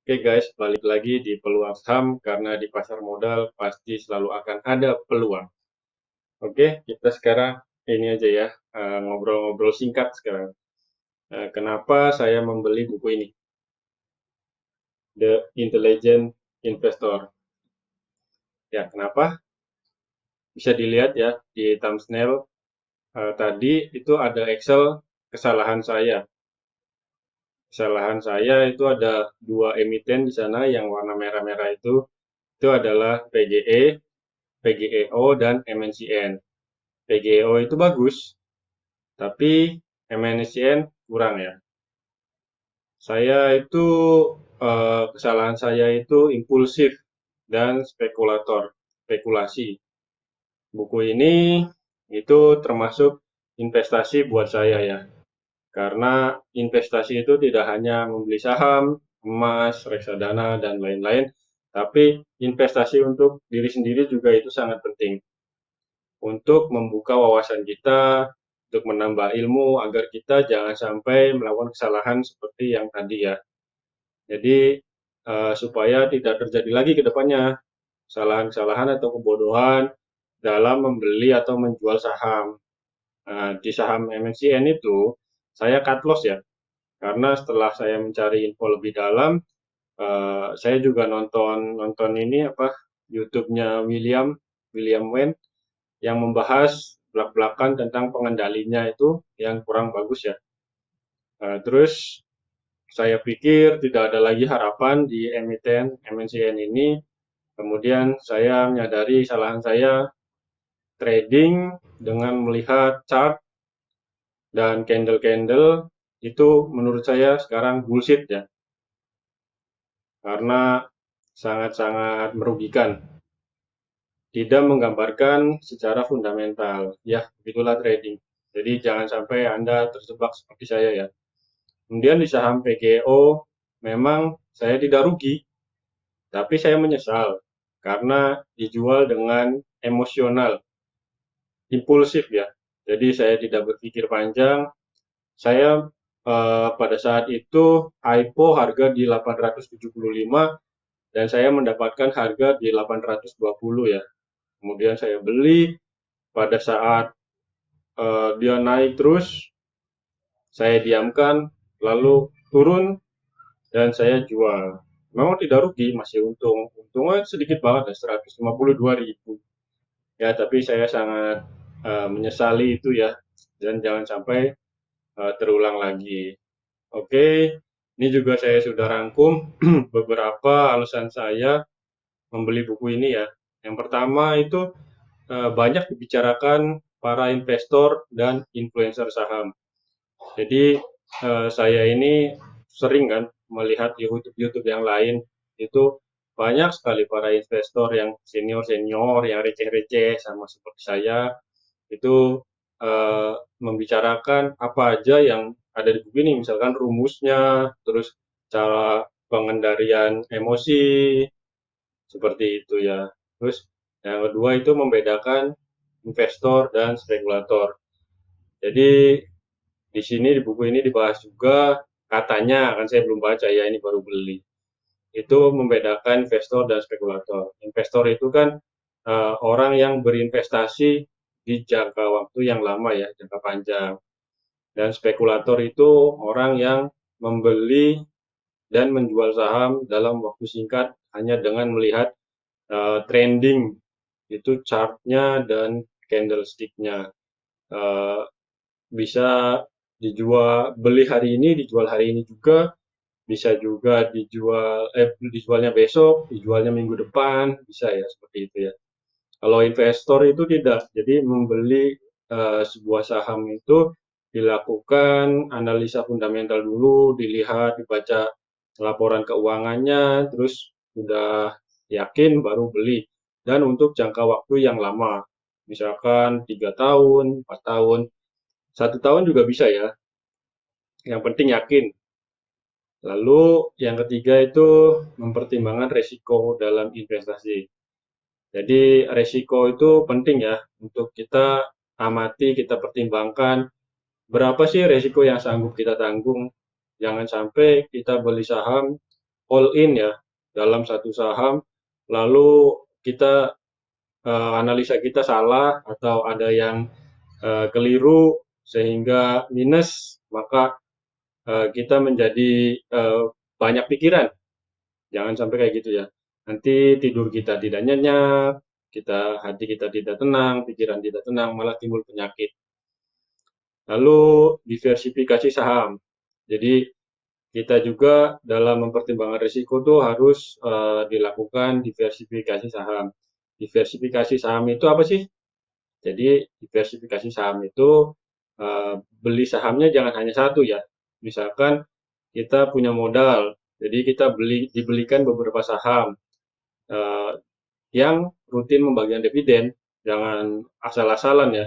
Oke guys, balik lagi di peluang saham karena di pasar modal pasti selalu akan ada peluang. Oke, kita sekarang ini aja ya, ngobrol-ngobrol singkat sekarang. Kenapa saya membeli buku ini, The Intelligent Investor? Ya, kenapa? Bisa dilihat ya di thumbnail tadi itu ada Excel kesalahan saya. Kesalahan saya itu ada dua emiten di sana yang warna merah-merah itu adalah PGE, PGEO, dan MNCN. PGEO itu bagus, tapi MNCN kurang ya. Saya itu kesalahan saya itu impulsif dan spekulasi. Buku ini itu termasuk investasi buat saya ya. Karena investasi itu tidak hanya membeli saham, emas, reksadana, dan lain-lain, tapi investasi untuk diri sendiri juga itu sangat penting. Untuk membuka wawasan kita, untuk menambah ilmu agar kita jangan sampai melakukan kesalahan seperti yang tadi ya. Jadi supaya tidak terjadi lagi ke depannya kesalahan-kesalahan atau kebodohan dalam membeli atau menjual saham. Di saham MNCN itu saya cut loss ya, karena setelah saya mencari info lebih dalam, saya juga nonton nonton ini apa YouTube-nya William Wen yang membahas belak-belakan tentang pengendalinya itu yang kurang bagus ya. Terus saya pikir tidak ada lagi harapan di emiten MNCN ini. Kemudian saya menyadari kesalahan saya trading dengan melihat chart dan candle-candle itu menurut saya sekarang bullshit ya, karena sangat-sangat merugikan. Tidak menggambarkan secara fundamental. Ya, itulah trading. Jadi jangan sampai Anda terjebak seperti saya ya. Kemudian di saham PGO memang saya tidak rugi, tapi saya menyesal karena dijual dengan emosional, impulsif ya. Jadi saya tidak berpikir panjang. Saya pada saat itu IPO harga di 875 dan saya mendapatkan harga di 820 ya. Kemudian saya beli pada saat dia naik terus, saya diamkan, lalu turun dan saya jual. Memang tidak rugi, masih untung. Untungnya sedikit banget ya, 152.000. Ya, tapi saya sangat menyesali itu ya, dan jangan sampai terulang lagi. Oke, ini juga saya sudah rangkum beberapa alasan saya membeli buku ini ya. Yang pertama itu banyak dibicarakan para investor dan influencer saham. Jadi saya ini sering kan melihat di YouTube yang lain itu banyak sekali para investor yang senior-senior, yang receh-receh sama seperti saya itu membicarakan apa aja yang ada di buku ini, misalkan rumusnya, terus cara pengendalian emosi, seperti itu ya. Terus yang kedua itu membedakan investor dan spekulator. Jadi di sini di buku ini dibahas juga katanya, kan saya belum baca ya, ini baru beli. Itu membedakan investor dan spekulator. Investor itu kan orang yang berinvestasi di jangka waktu yang lama ya, jangka panjang. Dan spekulator itu orang yang membeli dan menjual saham dalam waktu singkat hanya dengan melihat trending, itu chartnya dan candlesticknya. Uh, Bisa beli hari ini, dijual hari ini juga, bisa juga dijualnya besok, dijualnya minggu depan, bisa ya seperti itu ya. Kalau investor itu tidak, jadi membeli sebuah saham itu dilakukan analisa fundamental dulu, dilihat, dibaca laporan keuangannya, terus sudah yakin baru beli. Dan untuk jangka waktu yang lama, misalkan 3 tahun, 4 tahun, 1 tahun juga bisa ya. Yang penting yakin. Lalu yang ketiga itu mempertimbangkan resiko dalam investasi. Jadi resiko itu penting ya untuk kita amati, kita pertimbangkan berapa sih resiko yang sanggup kita tanggung. Jangan sampai kita beli saham all in ya dalam satu saham, lalu kita analisa kita salah atau ada yang keliru sehingga minus, maka kita menjadi banyak pikiran. Jangan sampai kayak gitu ya. Nanti tidur kita tidak nyenyak, hati kita tidak tenang, pikiran tidak tenang, malah timbul penyakit. Lalu diversifikasi saham. Jadi kita juga dalam mempertimbangkan risiko tuh harus dilakukan diversifikasi saham. Diversifikasi saham itu apa sih? Jadi diversifikasi saham itu beli sahamnya jangan hanya satu ya. Misalkan kita punya modal, jadi kita dibelikan beberapa saham eh, yang rutin membagikan dividen. Jangan asal-asalan ya.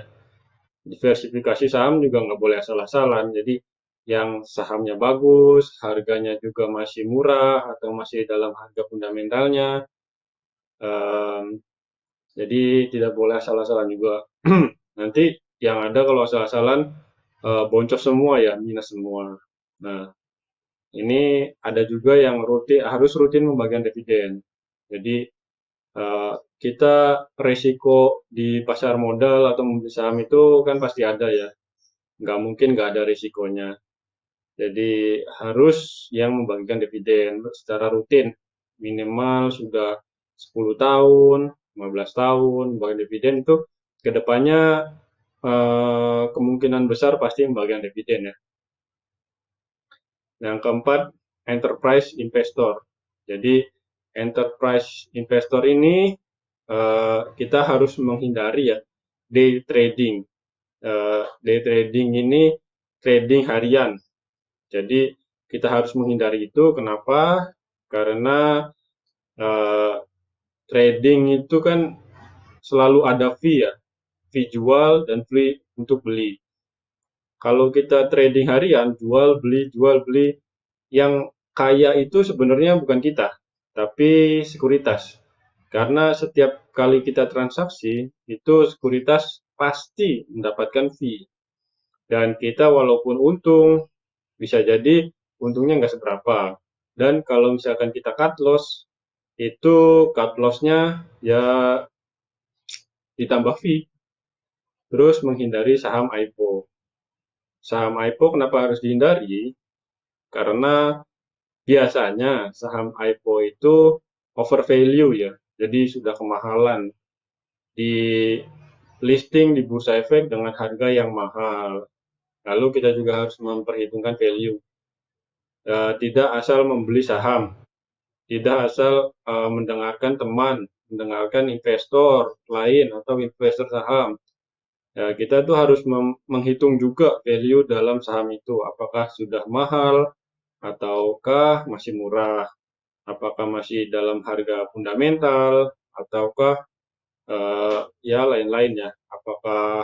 Diversifikasi saham juga nggak boleh asal-asalan. Jadi yang sahamnya bagus, harganya juga masih murah atau masih dalam harga fundamentalnya. Em, jadi tidak boleh asal-asalan juga. Nanti yang ada kalau asal-asalan boncos semua ya, minus semua. Nah, ini ada juga yang harus rutin membagikan dividen. Jadi kita resiko di pasar modal atau membeli saham itu kan pasti ada ya. Nggak mungkin nggak ada resikonya. Jadi harus yang membagikan dividen secara rutin. Minimal sudah 10 tahun, 15 tahun, membagikan dividen itu kedepannya kemungkinan besar pasti membagikan dividen ya. Yang keempat, enterprise investor. Jadi enterprise investor ini kita harus menghindari ya day trading. Day trading ini trading harian. Jadi kita harus menghindari itu. Kenapa? Karena eh, trading itu kan selalu ada fee ya, fee jual dan fee untuk beli. Kalau kita trading harian, jual beli, yang kaya itu sebenarnya bukan kita, tapi sekuritas. Karena setiap kali kita transaksi, itu sekuritas pasti mendapatkan fee. Dan kita walaupun untung, bisa jadi untungnya nggak seberapa. Dan kalau misalkan kita cut loss, itu cut loss-nya ya ditambah fee. Terus menghindari saham IPO. Saham IPO kenapa harus dihindari? Karena biasanya saham IPO itu over value ya. Jadi sudah kemahalan. Di listing di bursa efek dengan harga yang mahal. Lalu kita juga harus memperhitungkan value. Tidak asal membeli saham, tidak asal mendengarkan teman, mendengarkan investor lain atau investor saham. Ya, kita tuh harus menghitung juga value dalam saham itu, apakah sudah mahal ataukah masih murah, apakah masih dalam harga fundamental ataukah ya lain-lain ya, apakah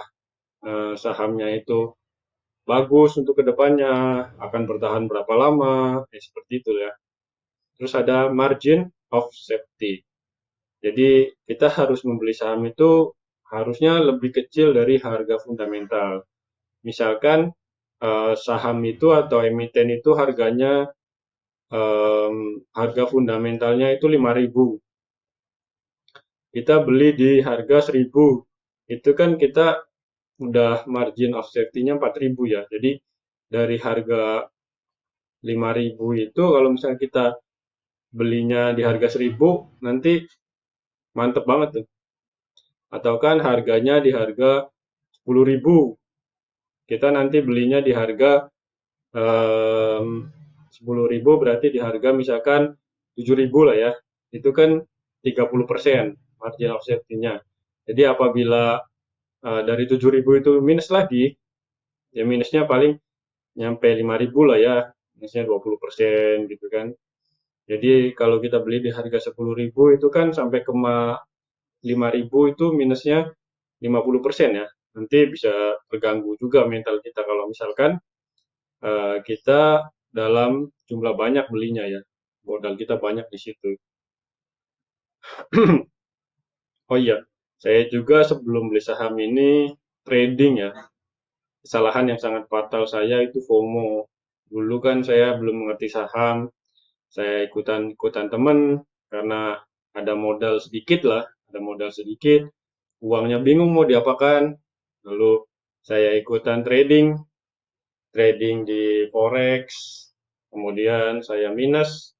sahamnya itu bagus untuk kedepannya, akan bertahan berapa lama, seperti itu ya. Terus ada margin of safety. Jadi kita harus membeli saham itu harusnya lebih kecil dari harga fundamental. Misalkan saham itu atau emiten itu harganya harga fundamentalnya itu 5.000. Kita beli di harga 1.000. Itu kan kita udah margin of safety-nya 4.000 ya. Jadi dari harga 5.000 itu kalau misalnya kita belinya di harga 1.000 nanti mantep banget tuh. Atau kan harganya di harga 10.000. Kita nanti belinya di harga 10.000 berarti di harga misalkan 7.000 lah ya. Itu kan 30% margin of safety-nya. Jadi apabila dari 7.000 itu minus lagi, ya minusnya paling nyampe 5.000 lah ya, minusnya 20% gitu kan. Jadi kalau kita beli di harga 10.000 itu kan sampai ke 5.000 itu minusnya 50% ya. Nanti bisa terganggu juga mental kita kalau misalkan kita dalam jumlah banyak belinya ya. Modal kita banyak di situ. Oh iya, saya juga sebelum beli saham ini trading ya. Kesalahan yang sangat fatal saya itu FOMO. Dulu kan saya belum mengerti saham, saya ikutan temen karena ada modal sedikit lah, ada modal sedikit, uangnya bingung mau diapakan. Lalu saya ikutan trading, trading di forex, kemudian saya minus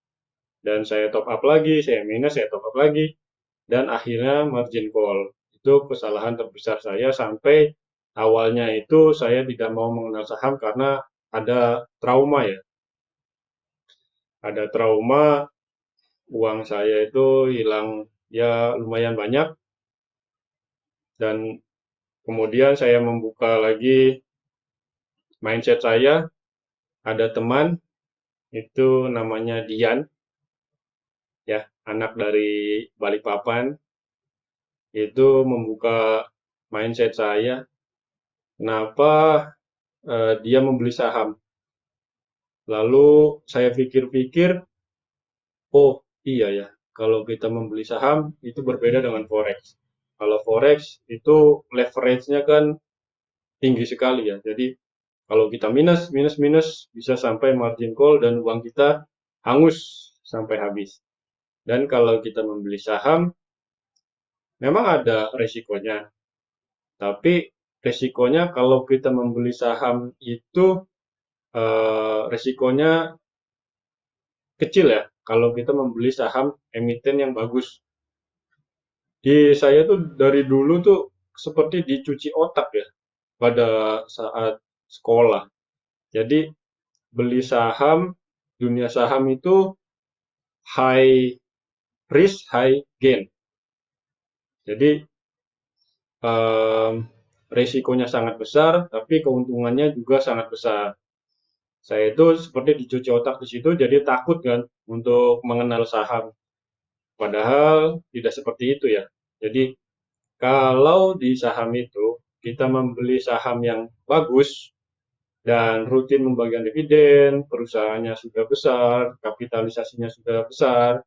dan saya top up lagi, saya minus, saya top up lagi, dan akhirnya margin call. Itu kesalahan terbesar saya sampai awalnya itu saya tidak mau mengenal saham karena ada trauma ya. Ada trauma, uang saya itu hilang ya lumayan banyak, dan kemudian saya membuka lagi mindset saya, ada teman itu namanya Dian, ya, anak dari Balikpapan, itu membuka mindset saya, kenapa dia membeli saham. Lalu saya pikir-pikir, oh iya ya, kalau kita membeli saham itu berbeda dengan forex. Kalau forex itu leverage-nya kan tinggi sekali ya. Jadi kalau kita minus, minus, minus, bisa sampai margin call dan uang kita hangus sampai habis. Dan kalau kita membeli saham, memang ada resikonya. Tapi resikonya kalau kita membeli saham itu resikonya kecil ya. Kalau kita membeli saham emiten yang bagus. Di saya tuh dari dulu tuh seperti dicuci otak ya pada saat sekolah. Jadi beli saham, dunia saham itu high risk, high gain. Jadi em, resikonya sangat besar, tapi keuntungannya juga sangat besar. Saya itu seperti dicuci otak di situ, jadi takut kan untuk mengenal saham. Padahal tidak seperti itu ya. Jadi kalau di saham itu kita membeli saham yang bagus dan rutin membagikan dividen, perusahaannya sudah besar, kapitalisasinya sudah besar,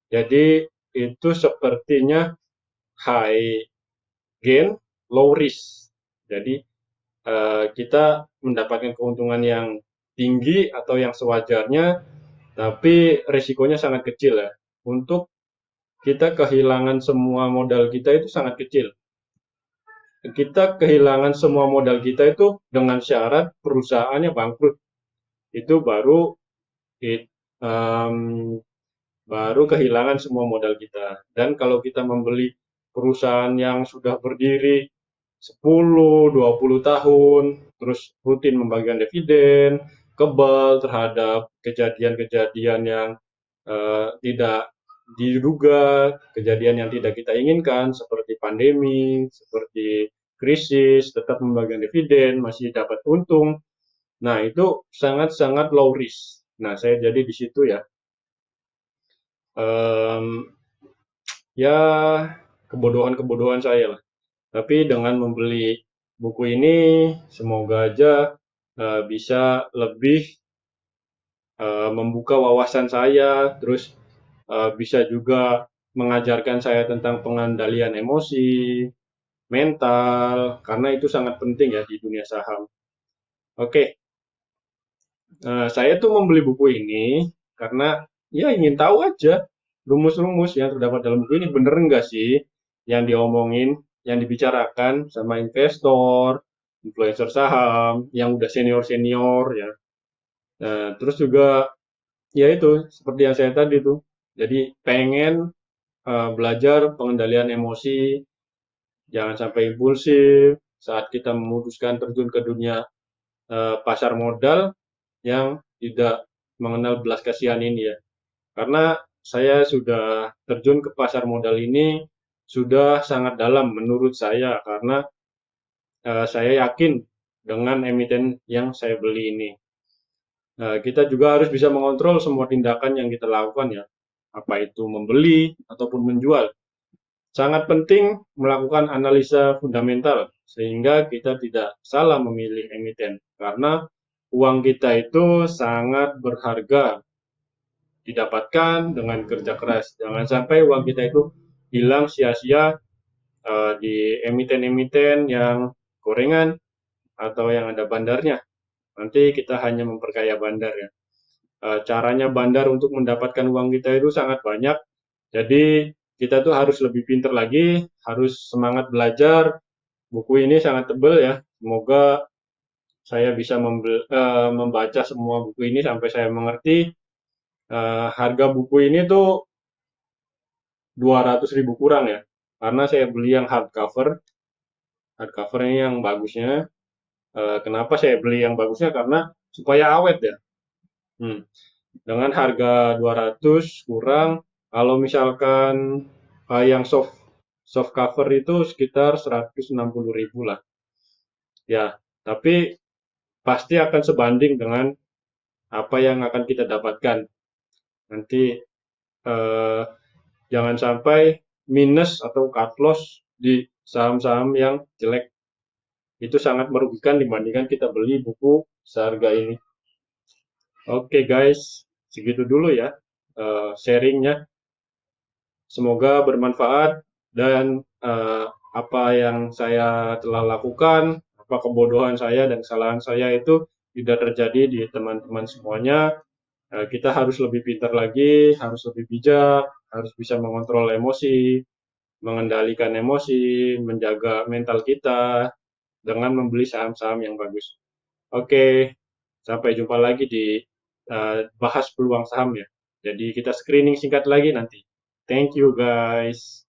jadi itu sepertinya high gain, low risk. Jadi kita mendapatkan keuntungan yang tinggi atau yang sewajarnya, tapi risikonya sangat kecil ya. Untuk kita kehilangan semua modal kita itu sangat kecil. Kita kehilangan semua modal kita itu dengan syarat perusahaannya bangkrut. Itu it- em, baru kehilangan semua modal kita. Dan kalau kita membeli perusahaan yang sudah berdiri 10, 20 tahun, terus rutin membagikan dividen, kebal terhadap kejadian-kejadian yang tidak diduga, kejadian yang tidak kita inginkan, seperti pandemi, seperti krisis, tetap membagikan dividen, masih dapat untung. Nah, itu sangat-sangat low risk. Nah, saya jadi di situ ya. Em, ya, kebodohan-kebodohan saya lah. Tapi dengan membeli buku ini, semoga aja bisa lebih membuka wawasan saya, terus bisa juga mengajarkan saya tentang pengendalian emosi, mental, karena itu sangat penting ya di dunia saham. Oke, saya tuh membeli buku ini karena ya ingin tahu aja rumus-rumus yang terdapat dalam buku ini bener nggak sih yang diomongin, yang dibicarakan sama investor, influencer saham, yang udah senior-senior ya. Nah, terus juga ya itu seperti yang saya tadi tuh. Jadi pengen belajar pengendalian emosi, jangan sampai impulsif saat kita memutuskan terjun ke dunia pasar modal yang tidak mengenal belas kasihan ini ya. Karena saya sudah terjun ke pasar modal ini sudah sangat dalam menurut saya karena saya yakin dengan emiten yang saya beli ini. Nah, kita juga harus bisa mengontrol semua tindakan yang kita lakukan ya, apa itu membeli ataupun menjual. Sangat penting melakukan analisa fundamental sehingga kita tidak salah memilih emiten karena uang kita itu sangat berharga didapatkan dengan kerja keras. Jangan sampai uang kita itu hilang sia-sia di emiten-emiten yang gorengan atau yang ada bandarnya. Nanti kita hanya memperkaya bandar ya. caranya bandar untuk mendapatkan uang kita itu sangat banyak. Jadi kita tuh harus lebih pintar lagi, harus semangat belajar. Buku ini sangat tebal ya. Semoga saya bisa membaca semua buku ini sampai saya mengerti. Harga buku ini tuh 200.000 kurang ya. Karena saya beli yang hardcover. Hardcover ini yang bagusnya. Kenapa saya beli yang bagusnya? Karena supaya awet ya. Hmm. Dengan harga 200 kurang, kalau misalkan yang soft cover itu sekitar 160.000 lah. Ya, tapi pasti akan sebanding dengan apa yang akan kita dapatkan. Nanti eh, jangan sampai minus atau cut loss di saham-saham yang jelek. Itu sangat merugikan dibandingkan kita beli buku seharga ini. Oke guys, segitu dulu ya sharingnya. Semoga bermanfaat dan apa yang saya telah lakukan, apa kebodohan saya dan kesalahan saya itu tidak terjadi di teman-teman semuanya. Kita harus lebih pintar lagi, harus lebih bijak, harus bisa mengontrol emosi, mengendalikan emosi, menjaga mental kita dengan membeli saham-saham yang bagus. Oke, sampai jumpa lagi di bahas peluang saham ya. Jadi kita screening singkat lagi nanti. Thank you guys.